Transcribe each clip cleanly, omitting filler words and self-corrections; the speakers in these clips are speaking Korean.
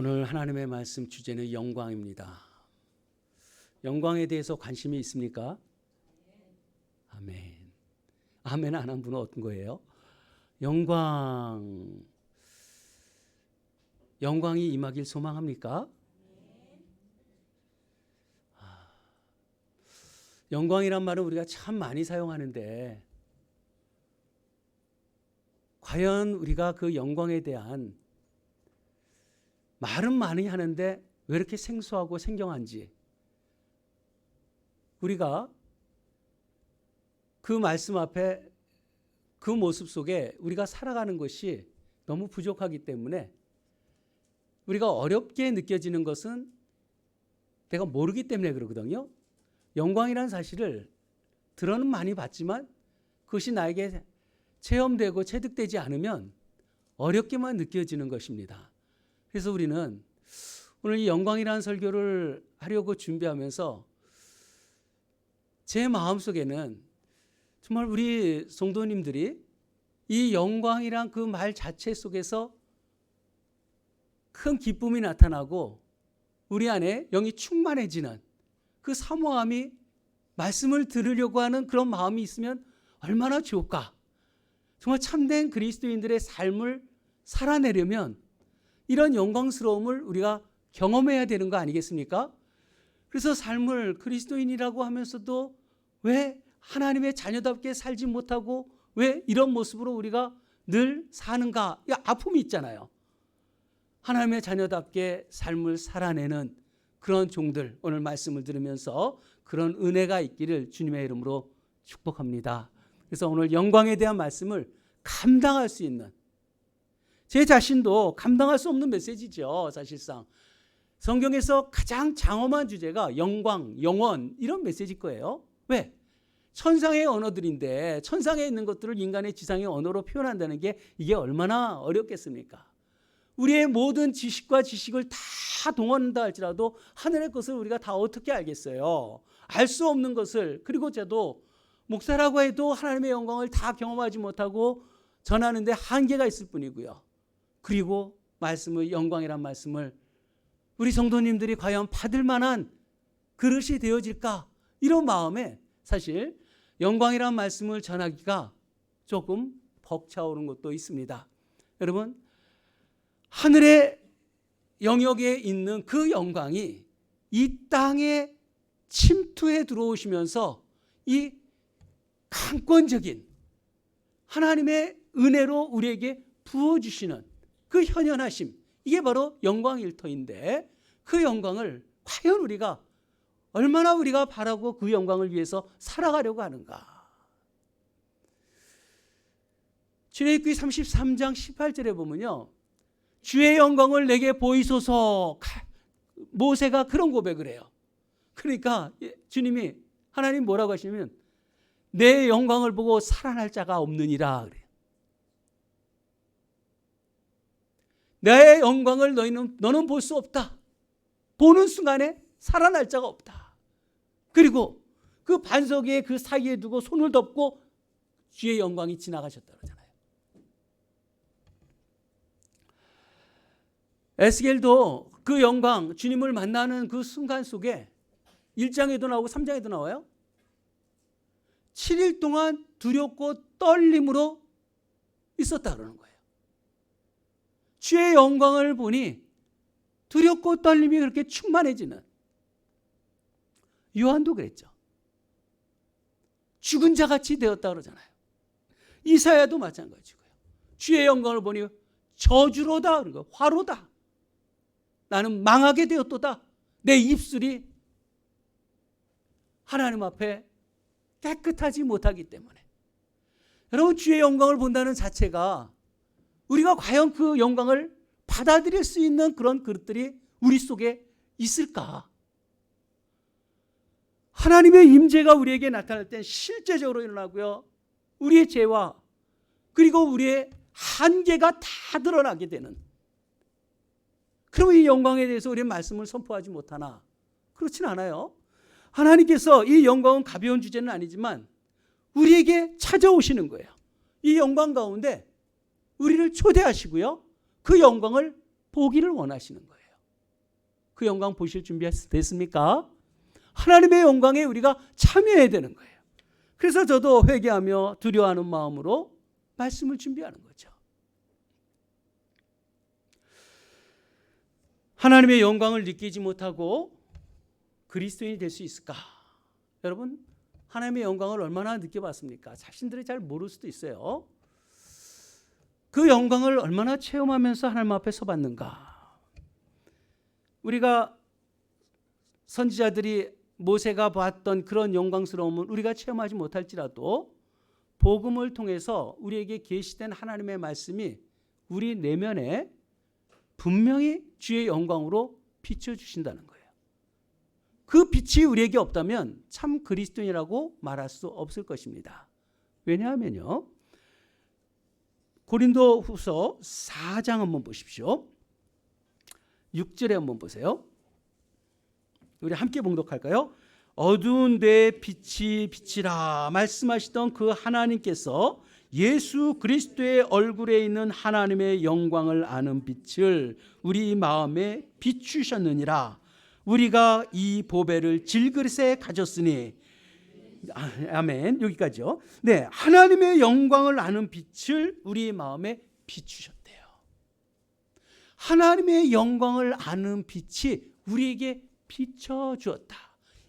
오늘 하나님의 말씀 주제는 영광입니다. 영광에 대해서 관심이 있습니까? 아멘. 아멘 안 한 분은 어떤 거예요? 영광이 임하길 소망합니까? 영광이란 말은 우리가 참 많이 사용하는데 과연 우리가 그 영광에 대한 말은 많이 하는데 왜 이렇게 생소하고 생경한지, 우리가 그 말씀 앞에 그 모습 속에 우리가 살아가는 것이 너무 부족하기 때문에 우리가 어렵게 느껴지는 것은 내가 모르기 때문에 그러거든요. 영광이라는 사실을 들어는 많이 봤지만 그것이 나에게 체험되고 체득되지 않으면 어렵게만 느껴지는 것입니다. 그래서 우리는 오늘 이 영광이라는 설교를 하려고 준비하면서 제 마음속에는 정말 우리 성도님들이 이 영광이란 그 말 자체 속에서 큰 기쁨이 나타나고 우리 안에 영이 충만해지는 그 사모함이, 말씀을 들으려고 하는 그런 마음이 있으면 얼마나 좋을까. 정말 참된 그리스도인들의 삶을 살아내려면 이런 영광스러움을 우리가 경험해야 되는 거 아니겠습니까? 그래서 삶을 그리스도인이라고 하면서도 왜 하나님의 자녀답게 살지 못하고 왜 이런 모습으로 우리가 늘 사는가? 아픔이 있잖아요. 하나님의 자녀답게 삶을 살아내는 그런 종들, 오늘 말씀을 들으면서 그런 은혜가 있기를 주님의 이름으로 축복합니다. 그래서 오늘 영광에 대한 말씀을 감당할 수 있는, 제 자신도 감당할 수 없는 메시지죠. 사실상 성경에서 가장 장엄한 주제가 영광, 영원, 이런 메시지일 거예요. 왜? 천상의 언어들인데 천상에 있는 것들을 인간의 지상의 언어로 표현한다는 게 이게 얼마나 어렵겠습니까? 우리의 모든 지식과 지식을 다 동원한다 할지라도 하늘의 것을 우리가 다 어떻게 알겠어요? 알 수 없는 것을, 그리고 저도 목사라고 해도 하나님의 영광을 다 경험하지 못하고 전하는데 한계가 있을 뿐이고요. 그리고 말씀의 영광이란 말씀을 우리 성도님들이 과연 받을 만한 그릇이 되어질까? 이런 마음에 사실 영광이란 말씀을 전하기가 조금 벅차오른 것도 있습니다. 여러분, 하늘의 영역에 있는 그 영광이 이 땅에 침투해 들어오시면서 이 강권적인 하나님의 은혜로 우리에게 부어주시는 그 현현하심, 이게 바로 영광 일터인데 그 영광을 과연 우리가 얼마나 우리가 바라고 그 영광을 위해서 살아가려고 하는가. 출애굽기 33장 18절에 보면요, 주의 영광을 내게 보이소서. 모세가 그런 고백을 해요. 그러니까 주님이, 하나님 뭐라고 하시냐면 내 영광을 보고 살아날 자가 없느니라 그래요. 내 영광을 너는 볼 수 없다. 보는 순간에 살아날 자가 없다. 그리고 그 반석의 그 사이에 두고 손을 덮고 주의 영광이 지나가셨다 그러잖아요. 에스겔도 그 영광, 주님을 만나는 그 순간 속에 1장에도 나오고 3장에도 나와요. 7일 동안 두렵고 떨림으로 있었다 그러는 거예요. 주의 영광을 보니 두렵고 떨림이 그렇게 충만해지는, 요한도 그랬죠. 죽은 자같이 되었다 그러잖아요. 이사야도 마찬가지고요. 주의 영광을 보니 저주로다, 그런 거, 화로다. 나는 망하게 되었도다. 내 입술이 하나님 앞에 깨끗하지 못하기 때문에. 여러분, 주의 영광을 본다는 자체가 우리가 과연 그 영광을 받아들일 수 있는 그런 그릇들이 우리 속에 있을까? 하나님의 임재가 우리에게 나타날 땐 실제적으로 일어나고요, 우리의 죄와 그리고 우리의 한계가 다 드러나게 되는, 그럼 이 영광에 대해서 우리는 말씀을 선포하지 못하나? 그렇진 않아요. 하나님께서 이 영광은 가벼운 주제는 아니지만 우리에게 찾아오시는 거예요. 이 영광 가운데 우리를 초대하시고요, 그 영광을 보기를 원하시는 거예요. 그 영광 보실 준비 됐습니까? 하나님의 영광에 우리가 참여해야 되는 거예요. 그래서 저도 회개하며 두려워하는 마음으로 말씀을 준비하는 거죠. 하나님의 영광을 느끼지 못하고 그리스도인이 될 수 있을까? 여러분, 하나님의 영광을 얼마나 느껴봤습니까? 자신들이 잘 모를 수도 있어요. 그 영광을 얼마나 체험하면서 하나님 앞에 서봤는가? 우리가 선지자들이 모세가 봤던 그런 영광스러움을 우리가 체험하지 못할지라도 복음을 통해서 우리에게 계시된 하나님의 말씀이 우리 내면에 분명히 주의 영광으로 비춰주신다는 거예요. 그 빛이 우리에게 없다면 참 그리스도인이라고 말할 수 없을 것입니다. 왜냐하면요, 고린도 후서 4장 한번 보십시오. 6절에 한번 보세요. 우리 함께 봉독할까요? 어두운 데에 빛이 비치라 말씀하시던 그 하나님께서 예수 그리스도의 얼굴에 있는 하나님의 영광을 아는 빛을 우리 마음에 비추셨느니라. 우리가 이 보배를 질그릇에 가졌으니, 아멘. 여기까지요. 네, 하나님의 영광을 아는 빛을 우리 마음에 비추셨대요. 하나님의 영광을 아는 빛이 우리에게 비춰주었다.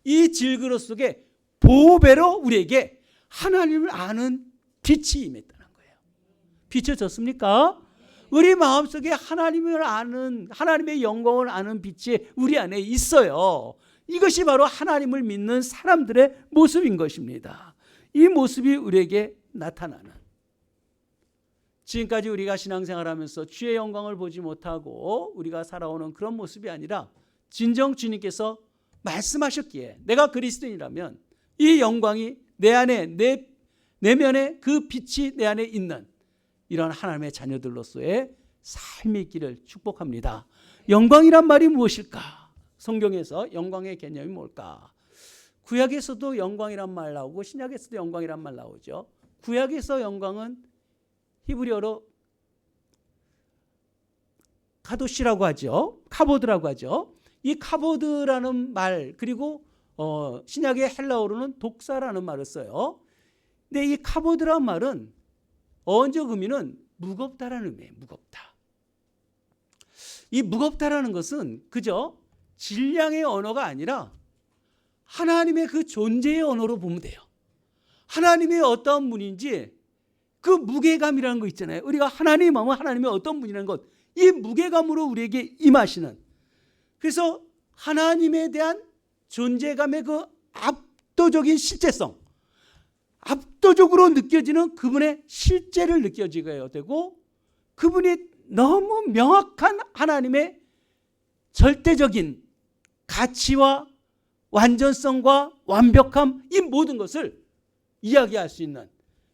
이 질그릇 속에 보배로 우리에게 하나님을 아는 빛이 임했다는 거예요. 비춰졌습니까? 우리 마음속에 하나님을 아는, 하나님의 영광을 아는 빛이 우리 안에 있어요. 이것이 바로 하나님을 믿는 사람들의 모습인 것입니다. 이 모습이 우리에게 나타나는, 지금까지 우리가 신앙생활하면서 주의 영광을 보지 못하고 우리가 살아오는 그런 모습이 아니라 진정 주님께서 말씀하셨기에 내가 그리스도인이라면 이 영광이 내 안에, 내 내면에 그 빛이 내 안에 있는 이런 하나님의 자녀들로서의 삶이 있기를 축복합니다. 영광이란 말이 무엇일까? 성경에서 영광의 개념이 뭘까? 구약에서도 영광이란 말 나오고 신약에서도 영광이란 말 나오죠. 구약에서 영광은 히브리어로 카도시라고 하죠. 카보드라고 하죠. 이 카보드라는 말, 그리고 신약의 헬라어로는 독사라는 말을 써요. 근데 이 카보드라는 말은 어원적 의미는 무겁다라는 의미예요. 무겁다. 이 무겁다라는 것은 그저 질량의 언어가 아니라 하나님의 그 존재의 언어로 보면 돼요. 하나님의 어떤 분인지 그 무게감이라는 거 있잖아요. 우리가 하나님 마음은 하나님의 어떤 분이라는 것, 이 무게감으로 우리에게 임하시는, 그래서 하나님에 대한 존재감의 그 압도적인 실제성, 압도적으로 느껴지는 그분의 실제를 느껴지게 되고, 그분이 너무 명확한 하나님의 절대적인 가치와 완전성과 완벽함, 이 모든 것을 이야기할 수 있는,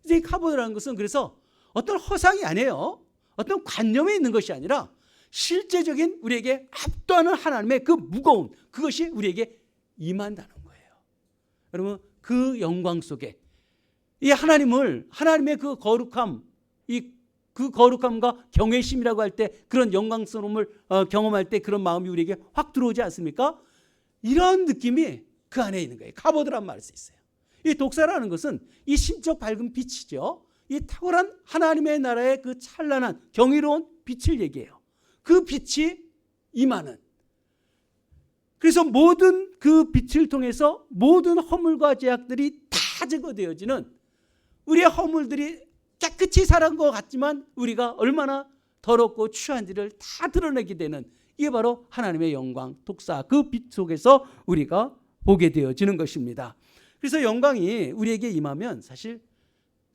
이 카보드라는 것은 그래서 어떤 허상이 아니에요. 어떤 관념에 있는 것이 아니라 실제적인 우리에게 압도하는 하나님의 그 무거운, 그것이 우리에게 임한다는 거예요. 여러분, 그 영광 속에 이 하나님을, 하나님의 그 거룩함, 그 거룩함과 경외심이라고 할 때, 그런 영광스러움을 경험할 때 그런 마음이 우리에게 확 들어오지 않습니까? 이런 느낌이 그 안에 있는 거예요. 카보드란 말을 수 있어요. 이 독사라는 것은 이 신적 밝은 빛이죠. 이 탁월한 하나님의 나라의 그 찬란한 경이로운 빛을 얘기해요. 그 빛이 임하는, 그래서 모든 그 빛을 통해서 모든 허물과 죄악들이 다 제거되어지는, 우리의 허물들이 깨끗이 살아간 것 같지만 우리가 얼마나 더럽고 추한지를 다 드러내게 되는, 이게 바로 하나님의 영광, 독사, 그 빛 속에서 우리가 보게 되어지는 것입니다. 그래서 영광이 우리에게 임하면 사실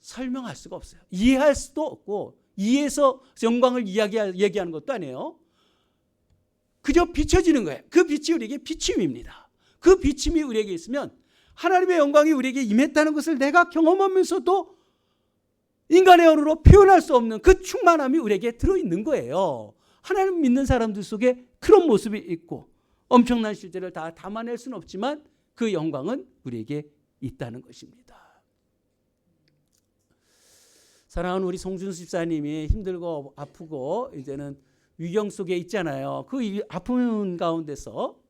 설명할 수가 없어요. 이해할 수도 없고, 이해해서 영광을 얘기하는 것도 아니에요. 그저 비춰지는 거예요. 그 빛이 우리에게 비침입니다. 그 비침이 우리에게 있으면 하나님의 영광이 우리에게 임했다는 것을 내가 경험하면서도 인간의 언어로 표현할 수 없는 그 충만함이 우리에게 들어있는 거예요. 하나님 믿는 사람들 속에 그런 모습이 있고, 엄청난 실제를 다 담아낼 수는 없지만 그 영광은 우리에게 있다는 것입니다. 사랑하는 우리 송준수 집사님이 힘들고 아프고 이제는 위경 속에 있잖아요. 그 아픔 가운데서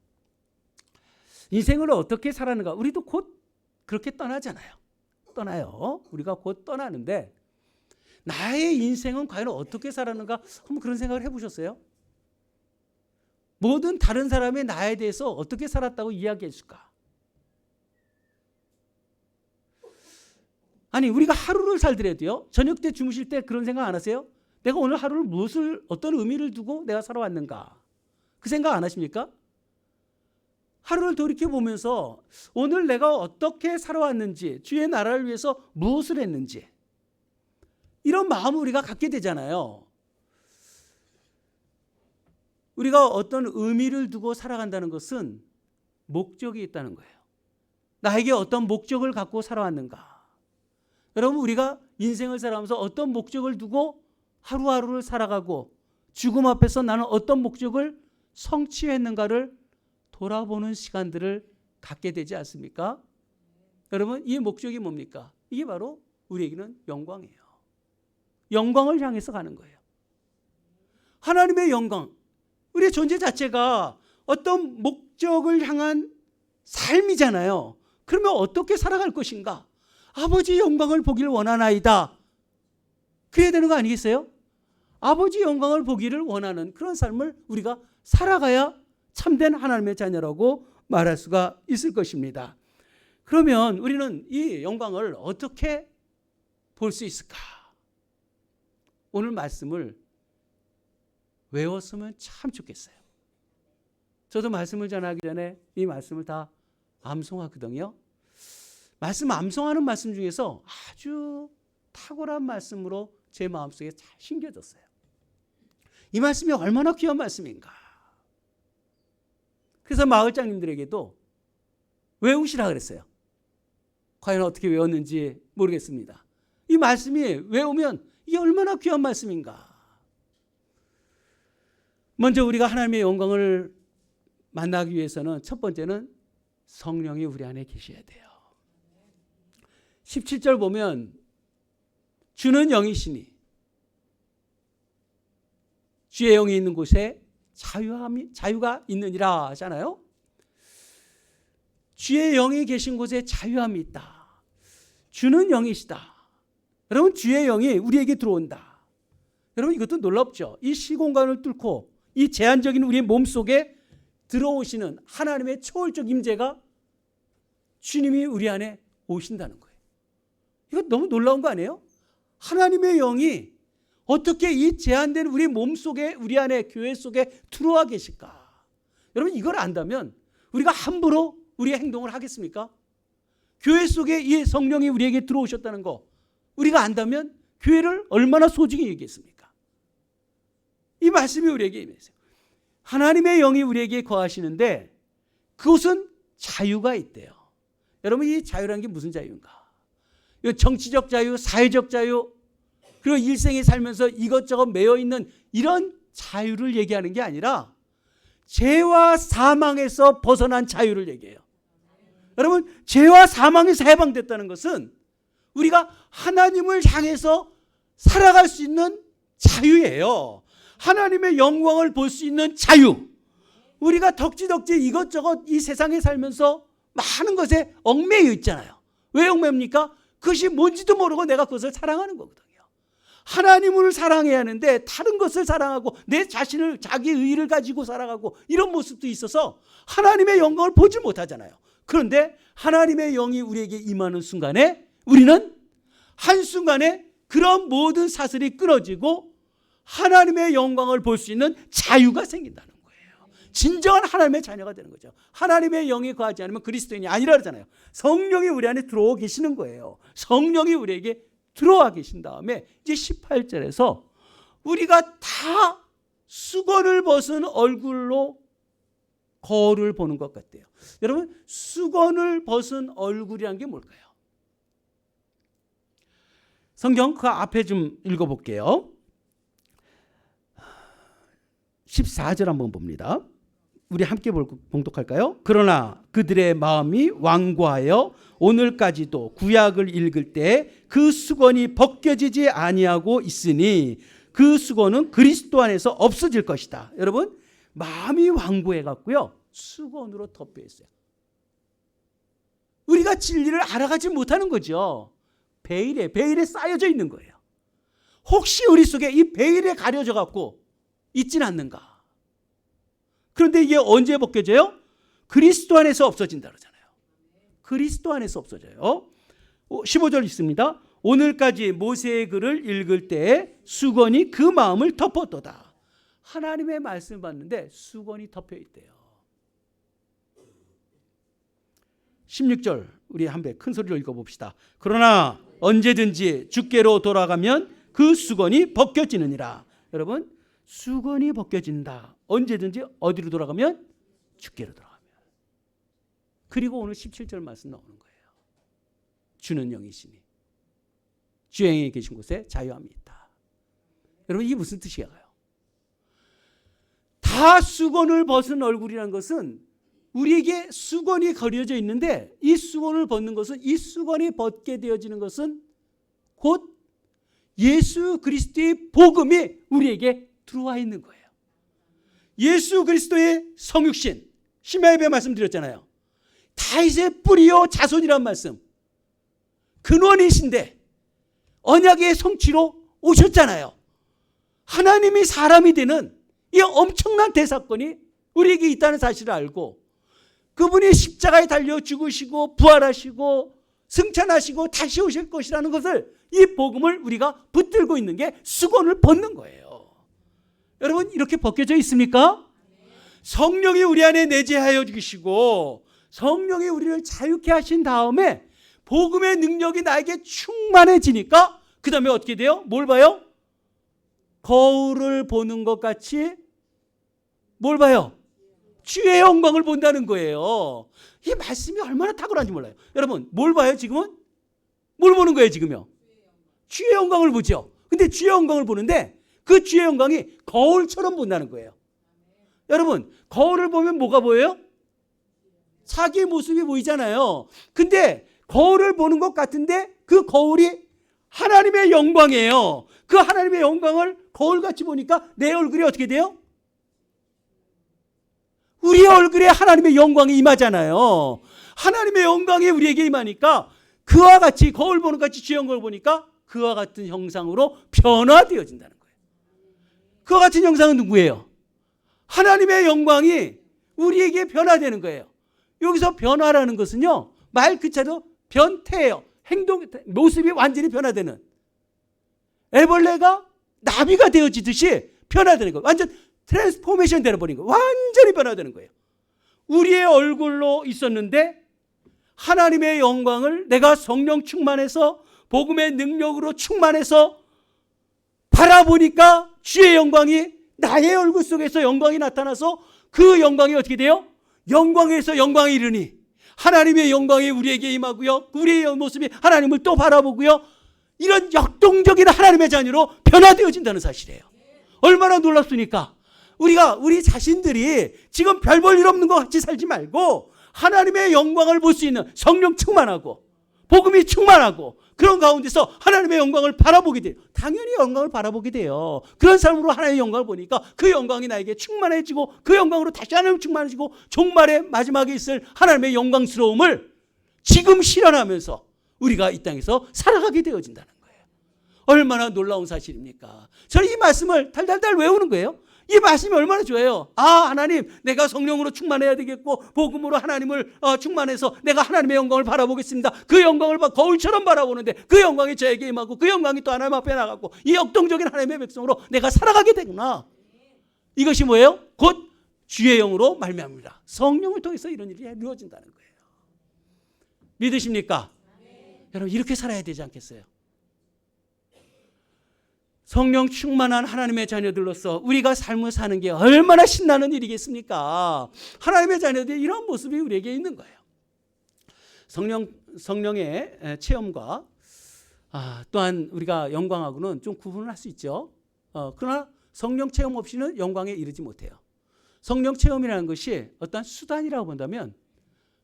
인생을 어떻게 살아가는가. 우리도 곧 그렇게 떠나잖아요. 떠나요. 우리가 곧 떠나는데 나의 인생은 과연 어떻게 살았는가 한번 그런 생각을 해보셨어요? 모든 다른 사람이 나에 대해서 어떻게 살았다고 이야기해 줄까? 아니 우리가 하루를 살더라도요. 저녁 때 주무실 때 그런 생각 안 하세요? 내가 오늘 하루를 어떤 의미를 두고 내가 살아왔는가? 그 생각 안 하십니까? 하루를 돌이켜보면서 오늘 내가 어떻게 살아왔는지, 주의 나라를 위해서 무엇을 했는지 이런 마음을 우리가 갖게 되잖아요. 우리가 어떤 의미를 두고 살아간다는 것은 목적이 있다는 거예요. 나에게 어떤 목적을 갖고 살아왔는가? 여러분 우리가 인생을 살아가면서 어떤 목적을 두고 하루하루를 살아가고 죽음 앞에서 나는 어떤 목적을 성취했는가를 돌아보는 시간들을 갖게 되지 않습니까? 여러분 이 목적이 뭡니까? 이게 바로 우리에게는 영광이에요. 영광을 향해서 가는 거예요. 하나님의 영광, 우리의 존재 자체가 어떤 목적을 향한 삶이잖아요. 그러면 어떻게 살아갈 것인가? 아버지 영광을 보기를 원하나이다. 그래야 되는 거 아니겠어요? 아버지 영광을 보기를 원하는 그런 삶을 우리가 살아가야 참된 하나님의 자녀라고 말할 수가 있을 것입니다. 그러면 우리는 이 영광을 어떻게 볼 수 있을까? 오늘 말씀을 외웠으면 참 좋겠어요. 저도 말씀을 전하기 전에 이 말씀을 다 암송하거든요. 말씀 암송하는 말씀 중에서 아주 탁월한 말씀으로 제 마음속에 잘 심겨졌어요. 이 말씀이 얼마나 귀한 말씀인가. 그래서 마을장님들에게도 외우시라 그랬어요. 과연 어떻게 외웠는지 모르겠습니다. 이 말씀이 외우면 이게 얼마나 귀한 말씀인가. 먼저 우리가 하나님의 영광을 만나기 위해서는 첫 번째는 성령이 우리 안에 계셔야 돼요. 17절 보면 주는 영이시니 주의 영이 있는 곳에 자유가 있느니라 하잖아요. 주의 영이 계신 곳에 자유함이 있다. 주는 영이시다. 여러분 주의 영이 우리에게 들어온다. 여러분 이것도 놀랍죠. 이 시공간을 뚫고 이 제한적인 우리의 몸속에 들어오시는 하나님의 초월적 임재가 주님이 우리 안에 오신다는 거예요. 이거 너무 놀라운 거 아니에요? 하나님의 영이 어떻게 이 제한된 우리 몸 속에 우리 안에 교회 속에 들어와 계실까? 여러분 이걸 안다면 우리가 함부로 우리의 행동을 하겠습니까? 교회 속에 이 성령이 우리에게 들어오셨다는 거 우리가 안다면 교회를 얼마나 소중히 얘기했습니까? 이 말씀이 우리에게 임했어요. 하나님의 영이 우리에게 거하시는데 그곳은 자유가 있대요. 여러분 이 자유라는 게 무슨 자유인가? 정치적 자유, 사회적 자유, 그리고 일생에 살면서 이것저것 매여 있는 이런 자유를 얘기하는 게 아니라 죄와 사망에서 벗어난 자유를 얘기해요. 여러분 죄와 사망에서 해방됐다는 것은 우리가 하나님을 향해서 살아갈 수 있는 자유예요. 하나님의 영광을 볼 수 있는 자유. 우리가 덕지덕지 이것저것 이 세상에 살면서 많은 것에 얽매여 있잖아요. 왜 얽매입니까? 그것이 뭔지도 모르고 내가 그것을 사랑하는 거거든요. 하나님을 사랑해야 하는데 다른 것을 사랑하고 내 자신을 자기 의의를 가지고 살아가고 이런 모습도 있어서 하나님의 영광을 보지 못하잖아요. 그런데 하나님의 영이 우리에게 임하는 순간에 우리는 한순간에 그런 모든 사슬이 끊어지고 하나님의 영광을 볼 수 있는 자유가 생긴다는 거예요. 진정한 하나님의 자녀가 되는 거죠. 하나님의 영이 거하지 않으면 그리스도인이 아니라 그러잖아요. 성령이 우리 안에 들어오고 계시는 거예요. 성령이 우리에게 들어와 계신 다음에 이제 18절에서 우리가 다 수건을 벗은 얼굴로 거울을 보는 것 같아요. 여러분 수건을 벗은 얼굴이란 게 뭘까요? 성경 그 앞에 좀 읽어볼게요. 14절 한번 봅니다. 우리 함께 봉독할까요? 그러나 그들의 마음이 완고하여 오늘까지도 구약을 읽을 때 그 수건이 벗겨지지 아니하고 있으니 그 수고는 그리스도 안에서 없어질 것이다. 여러분, 마음이 완고해 갖고요, 수건으로 덮여 있어요. 우리가 진리를 알아가지 못하는 거죠. 베일에 쌓여져 있는 거예요. 혹시 우리 속에 이 베일에 가려져 갖고 있진 않는가? 그런데 이게 언제 벗겨져요? 그리스도 안에서 없어진다 그러잖아요. 그리스도 안에서 없어져요. 15절 있습니다. 오늘까지 모세의 글을 읽을 때 수건이 그 마음을 덮었도다. 하나님의 말씀을 받는데 수건이 덮여 있대요. 16절 우리 한 배 큰 소리로 읽어봅시다. 그러나 언제든지 주께로 돌아가면 그 수건이 벗겨지느니라. 여러분, 수건이 벗겨진다. 언제든지 어디로 돌아가면? 주께로 돌아가면. 그리고 오늘 17절 말씀 나오는 거예요. 주는 영이시니 주의 영이 계신 곳에 자유함이 있다. 여러분, 이게 무슨 뜻이에요? 다 수건을 벗은 얼굴이라는 것은 우리에게 수건이 걸려져 있는데, 이 수건을 벗는 것은, 이 수건이 벗게 되어지는 것은 곧 예수 그리스도의 복음이 우리에게 들어와 있는 거예요. 예수 그리스도의 성육신, 시메아에 말씀드렸잖아요. 다윗의 뿌리요 자손이란 말씀, 근원이신데 언약의 성취로 오셨잖아요. 하나님이 사람이 되는 이 엄청난 대사건이 우리에게 있다는 사실을 알고, 그분이 십자가에 달려 죽으시고 부활하시고 승천하시고 다시 오실 것이라는 것을, 이 복음을 우리가 붙들고 있는 게 수건을 벗는 거예요. 여러분, 이렇게 벗겨져 있습니까? 성령이 우리 안에 내재하여 주시고 성령이 우리를 자유케 하신 다음에 복음의 능력이 나에게 충만해지니까 그 다음에 어떻게 돼요? 뭘 봐요? 거울을 보는 것 같이 뭘 봐요? 주의 영광을 본다는 거예요. 이 말씀이 얼마나 탁월한지 몰라요. 여러분, 뭘 봐요 지금은? 뭘 보는 거예요 지금요? 주의 영광을 보죠. 근데 주의 영광을 보는데 그 주의 영광이 거울처럼 본다는 거예요. 여러분, 거울을 보면 뭐가 보여요? 자기의 모습이 보이잖아요. 근데 거울을 보는 것 같은데 그 거울이 하나님의 영광이에요. 그 하나님의 영광을 거울같이 보니까 내 얼굴이 어떻게 돼요? 우리 얼굴에 하나님의 영광이 임하잖아요. 하나님의 영광이 우리에게 임하니까 그와 같이, 거울 보는 것 같이 주의 영광을 보니까 그와 같은 형상으로 변화되어진다는 거예요. 그와 같은 형상은 누구예요? 하나님의 영광이 우리에게 변화되는 거예요. 여기서 변화라는 것은요, 말 그대로 변태예요. 행동, 모습이 완전히 변화되는, 애벌레가 나비가 되어지듯이 변화되는 거예요. 완전 트랜스포메이션 되어버린 거예요. 완전히 변화되는 거예요. 우리의 얼굴로 있었는데 하나님의 영광을 내가 성령 충만해서 복음의 능력으로 충만해서 바라보니까 주의 영광이 나의 얼굴 속에서 영광이 나타나서 그 영광이 어떻게 돼요? 영광에서 영광에 이르니 하나님의 영광이 우리에게 임하고요, 우리의 모습이 하나님을 또 바라보고요, 이런 역동적인 하나님의 자녀로 변화되어진다는 사실이에요. 얼마나 놀랍습니까? 우리 자신들이 지금 별 볼 일 없는 것 같이 살지 말고 하나님의 영광을 볼 수 있는 성령 충만하고 복음이 충만하고 그런 가운데서 하나님의 영광을 바라보게 돼요. 당연히 영광을 바라보게 돼요. 그런 삶으로 하나님의 영광을 보니까 그 영광이 나에게 충만해지고 그 영광으로 다시 하나님 충만해지고 종말의 마지막에 있을 하나님의 영광스러움을 지금 실현하면서 우리가 이 땅에서 살아가게 되어진다는 거예요. 얼마나 놀라운 사실입니까? 저는 이 말씀을 달달달 외우는 거예요. 이 말씀이 얼마나 좋아요. 아, 하나님, 내가 성령으로 충만해야 되겠고 복음으로 하나님을 충만해서 내가 하나님의 영광을 바라보겠습니다. 그 영광을 거울처럼 바라보는데 그 영광이 저에게 임하고 그 영광이 또 하나님 앞에 나가고 이 역동적인 하나님의 백성으로 내가 살아가게 되구나. 이것이 뭐예요? 곧 주의 영으로 말미암습니다. 성령을 통해서 이런 일이 이루어진다는 거예요. 믿으십니까? 여러분, 이렇게 살아야 되지 않겠어요? 성령 충만한 하나님의 자녀들로서 우리가 삶을 사는 게 얼마나 신나는 일이겠습니까? 하나님의 자녀들이 이런 모습이 우리에게 있는 거예요. 성령의 체험과 또한 우리가 영광하고는 좀 구분을 할 수 있죠. 그러나 성령 체험 없이는 영광에 이르지 못해요. 성령 체험이라는 것이 어떤 수단이라고 본다면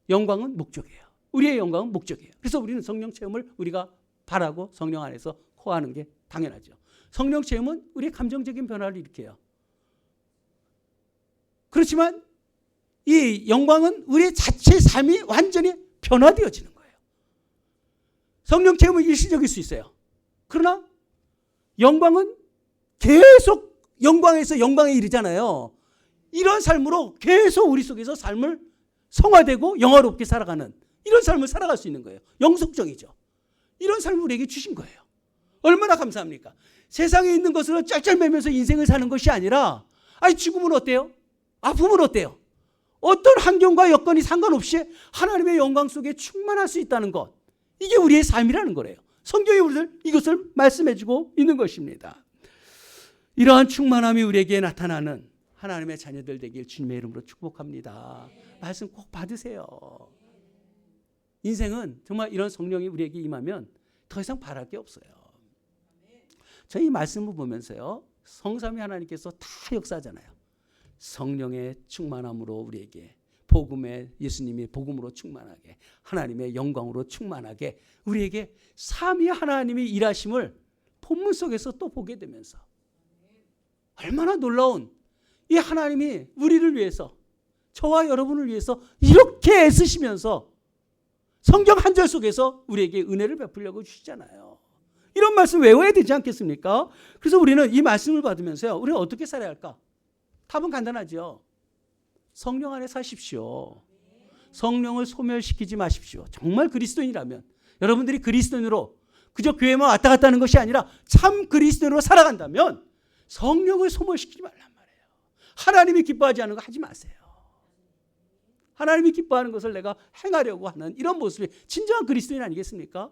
영광은 목적이에요. 우리의 영광은 목적이에요. 그래서 우리는 성령 체험을 우리가 바라고 성령 안에서 코하는 게 당연하죠. 성령 체험은 우리의 감정적인 변화를 일으켜요. 그렇지만 이 영광은 우리의 자체 삶이 완전히 변화되어지는 거예요. 성령 체험은 일시적일 수 있어요. 그러나 영광은 계속 영광에서 영광에 이르잖아요. 이런 삶으로 계속 우리 속에서 삶을 성화되고 영화롭게 살아가는 이런 삶을 살아갈 수 있는 거예요. 영속적이죠. 이런 삶을 우리에게 주신 거예요. 얼마나 감사합니까? 세상에 있는 것으로 짤짤매면서 인생을 사는 것이 아니라 죽으면 어때요? 아프면 어때요? 어떤 환경과 여건이 상관없이 하나님의 영광 속에 충만할 수 있다는 것, 이게 우리의 삶이라는 거래요. 성경이 우리를 이것을 말씀해주고 있는 것입니다. 이러한 충만함이 우리에게 나타나는 하나님의 자녀들 되길 주님의 이름으로 축복합니다. 말씀 꼭 받으세요. 인생은 정말 이런 성령이 우리에게 임하면 더 이상 바랄 게 없어요. 저희 말씀을 보면서요, 성삼위 하나님께서 다 역사하잖아요. 성령의 충만함으로 우리에게 복음의 예수님이 복음으로 충만하게, 하나님의 영광으로 충만하게 우리에게 삼위 하나님이 일하심을 본문 속에서 또 보게 되면서 얼마나 놀라운 이 하나님이 우리를 위해서, 저와 여러분을 위해서 이렇게 애쓰시면서 성경 한 절 속에서 우리에게 은혜를 베풀려고 주시잖아요. 이런 말씀 외워야 되지 않겠습니까? 그래서 우리는 이 말씀을 받으면서요, 우리는 어떻게 살아야 할까? 답은 간단하죠. 성령 안에 사십시오. 성령을 소멸시키지 마십시오. 정말 그리스도인이라면, 여러분들이 그리스도인으로 그저 교회만 왔다 갔다 하는 것이 아니라 참 그리스도인으로 살아간다면 성령을 소멸시키지 말란 말이에요. 하나님이 기뻐하지 않는 거 하지 마세요. 하나님이 기뻐하는 것을 내가 행하려고 하는 이런 모습이 진정한 그리스도인 아니겠습니까?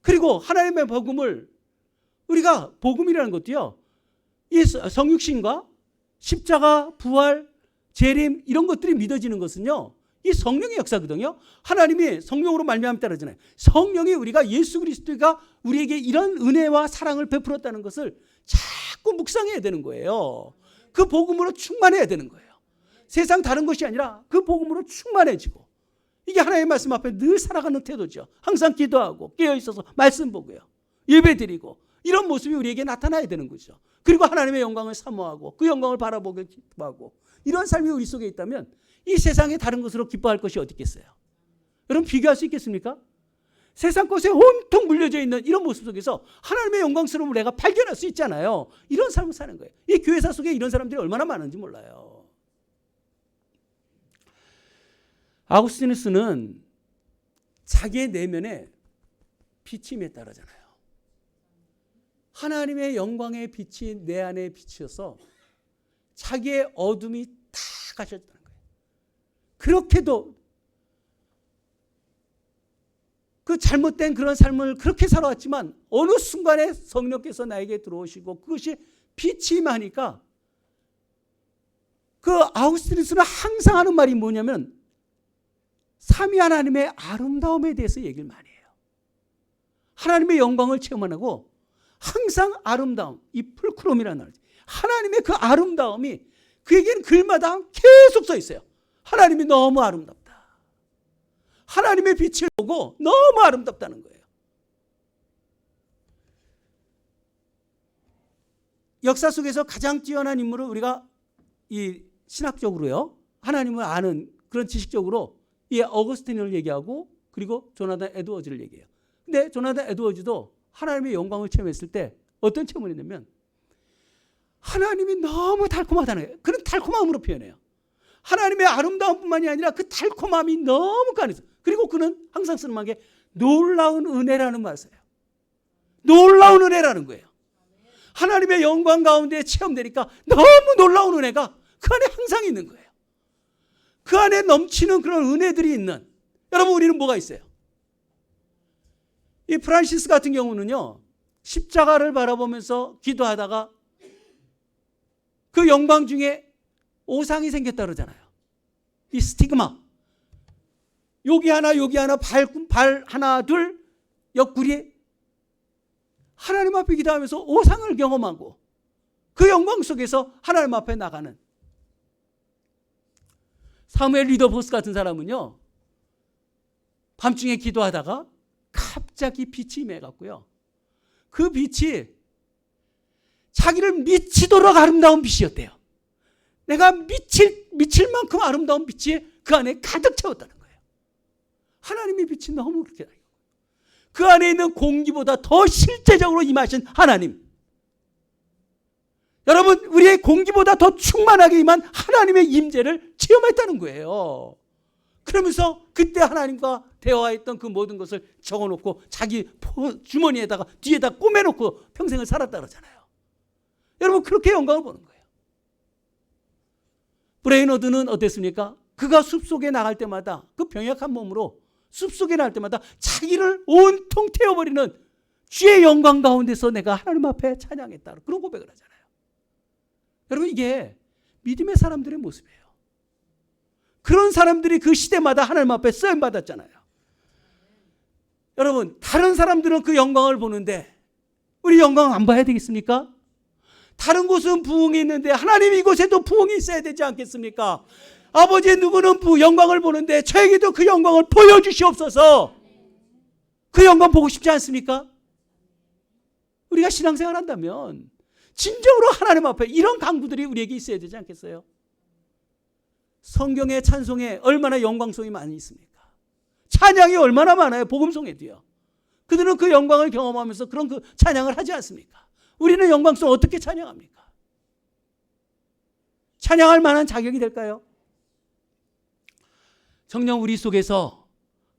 그리고 하나님의 복음을, 우리가 복음이라는 것도요, 이 성육신과 십자가, 부활, 재림 이런 것들이 믿어지는 것은요, 이 성령의 역사거든요. 하나님이 성령으로 말미암아 따르잖아요. 성령이 우리가 예수 그리스도가 우리에게 이런 은혜와 사랑을 베풀었다는 것을 자꾸 묵상해야 되는 거예요. 그 복음으로 충만해야 되는 거예요. 세상 다른 것이 아니라 그 복음으로 충만해지고, 이게 하나님의 말씀 앞에 늘 살아가는 태도죠. 항상 기도하고 깨어있어서 말씀 보고요, 예배드리고, 이런 모습이 우리에게 나타나야 되는 거죠. 그리고 하나님의 영광을 사모하고 그 영광을 바라보고 기뻐하고, 이런 삶이 우리 속에 있다면 이 세상에 다른 것으로 기뻐할 것이 어디 있겠어요? 여러분, 비교할 수 있겠습니까? 세상 것에 온통 물려져 있는 이런 모습 속에서 하나님의 영광스러움을 내가 발견할 수 있잖아요. 이런 삶을 사는 거예요. 이 교회사 속에 이런 사람들이 얼마나 많은지 몰라요. 아우구스티누스는 자기의 내면에 빛이 임했다라잖아요. 하나님의 영광의 빛이 내 안에 비치어서 자기의 어둠이 다 가셨다는 거예요. 그렇게도 그 잘못된 그런 삶을 그렇게 살아왔지만 어느 순간에 성령께서 나에게 들어오시고 그것이 빛이 임하니까, 그 아우구스티누스는 항상 하는 말이 뭐냐면 삼위 하나님의 아름다움에 대해서 얘기를 많이 해요. 하나님의 영광을 체험하고 항상 아름다움, 이 풀크롬이라는 말, 하나님의 그 아름다움이 그에게는 글마다 계속 써 있어요. 하나님이 너무 아름답다. 하나님의 빛을 보고 너무 아름답다는 거예요. 역사 속에서 가장 뛰어난 인물을 우리가 이 신학적으로요, 하나님을 아는 그런 지식적으로 이 어거스틴을 얘기하고, 그리고 조나단 에드워즈를 얘기해요. 근데 조나단 에드워즈도 하나님의 영광을 체험했을 때 어떤 체험을 했냐면, 하나님이 너무 달콤하다는 거예요. 그런 달콤함으로 표현해요. 하나님의 아름다움뿐만이 아니라 그 달콤함이 너무 강해서, 그리고 그는 항상 쓰는 게 놀라운 은혜라는 말을 써요. 놀라운 은혜라는 거예요. 하나님의 영광 가운데 체험되니까 너무 놀라운 은혜가 그 안에 항상 있는 거예요. 그 안에 넘치는 그런 은혜들이 있는, 여러분, 우리는 뭐가 있어요? 이 프란시스 같은 경우는요, 십자가를 바라보면서 기도하다가 그 영광 중에 오상이 생겼다 그러잖아요. 이 스티그마, 여기 하나 발 하나 둘 옆구리에 하나님 앞에 기도하면서 오상을 경험하고 그 영광 속에서 하나님 앞에 나가는 사무엘 리더보스 같은 사람은요, 밤중에 기도하다가 갑자기 빛이 임해갖고요, 그 빛이 자기를 미치도록 아름다운 빛이었대요. 내가 미칠 만큼 아름다운 빛이 그 안에 가득 채웠다는 거예요. 하나님의 빛이 너무 그렇게 그 안에 있는 공기보다 더 실제적으로 임하신 하나님. 여러분, 우리의 공기보다 더 충만하게 임한 하나님의 임재를 체험했다는 거예요. 그러면서 그때 하나님과 대화했던 그 모든 것을 적어놓고 자기 주머니에다가 뒤에다 꼬매놓고 평생을 살았다 그러잖아요. 여러분, 그렇게 영광을 보는 거예요. 브레이너드는 어땠습니까? 그가 숲속에 나갈 때마다 그 병약한 몸으로 숲속에 나갈 때마다 자기를 온통 태워버리는 주의 영광 가운데서 내가 하나님 앞에 찬양했다. 그런 고백을 하잖아요. 여러분, 이게 믿음의 사람들의 모습이에요. 그런 사람들이 그 시대마다 하나님 앞에 쓰임 받았잖아요. 여러분, 다른 사람들은 그 영광을 보는데 우리 영광 안 봐야 되겠습니까? 다른 곳은 부흥이 있는데 하나님 이곳에도 부흥이 있어야 되지 않겠습니까? 아버지, 누구는 영광을 보는데 저에게도 그 영광을 보여주시옵소서. 그 영광 보고 싶지 않습니까? 우리가 신앙생활 한다면 진정으로 하나님 앞에 이런 강구들이 우리에게 있어야 되지 않겠어요? 성경의 찬송에 얼마나 영광송이 많이 있습니까? 찬양이 얼마나 많아요. 복음송에도요. 그들은 그 영광을 경험하면서 그런 그 찬양을 하지 않습니까? 우리는 영광송 어떻게 찬양합니까? 찬양할 만한 자격이 될까요? 정녕 우리 속에서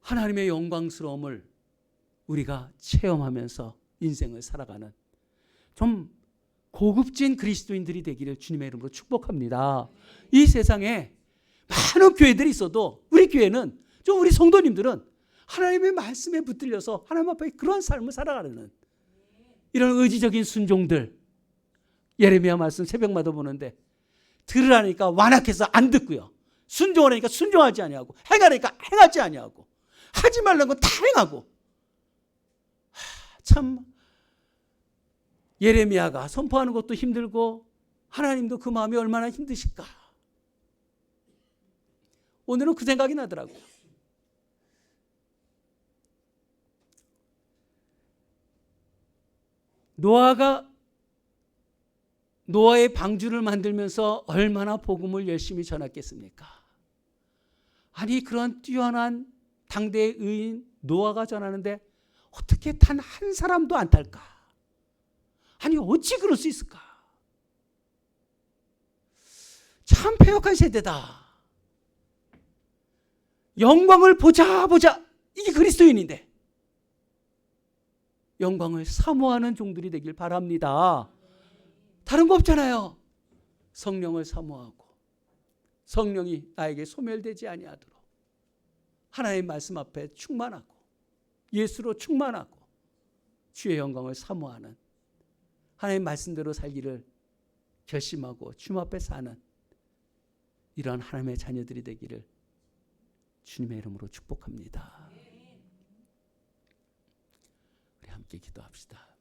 하나님의 영광스러움을 우리가 체험하면서 인생을 살아가는 좀 고급진 그리스도인들이 되기를 주님의 이름으로 축복합니다. 이 세상에 많은 교회들이 있어도 우리 교회는, 좀 우리 성도님들은 하나님의 말씀에 붙들려서 하나님 앞에 그러한 삶을 살아가는 이런 의지적인 순종들. 예레미야 말씀 새벽마다 보는데 들으라니까 완악해서 안 듣고요, 순종하라니까 순종하지 아니하고, 행하라니까 행하지 아니하고, 하지 말라는 건 다 행하고. 참 예레미야가 선포하는 것도 힘들고 하나님도 그 마음이 얼마나 힘드실까. 오늘은 그 생각이 나더라고요. 노아의 방주를 만들면서 얼마나 복음을 열심히 전했겠습니까? 아니, 그런 뛰어난 당대의 의인 노아가 전하는데 어떻게 단 한 사람도 안 탈까? 아니, 어찌 그럴 수 있을까? 참 패역한 세대다. 영광을 보자 이게 그리스도인인데 영광을 사모하는 종들이 되길 바랍니다. 다른 거 없잖아요. 성령을 사모하고 성령이 나에게 소멸되지 아니하도록 하나님의 말씀 앞에 충만하고 예수로 충만하고 주의 영광을 사모하는, 하나님의 말씀대로 살기를 결심하고 주님 앞에 사는 이러한 하나님의 자녀들이 되기를 주님의 이름으로 축복합니다. 우리 함께 기도합시다.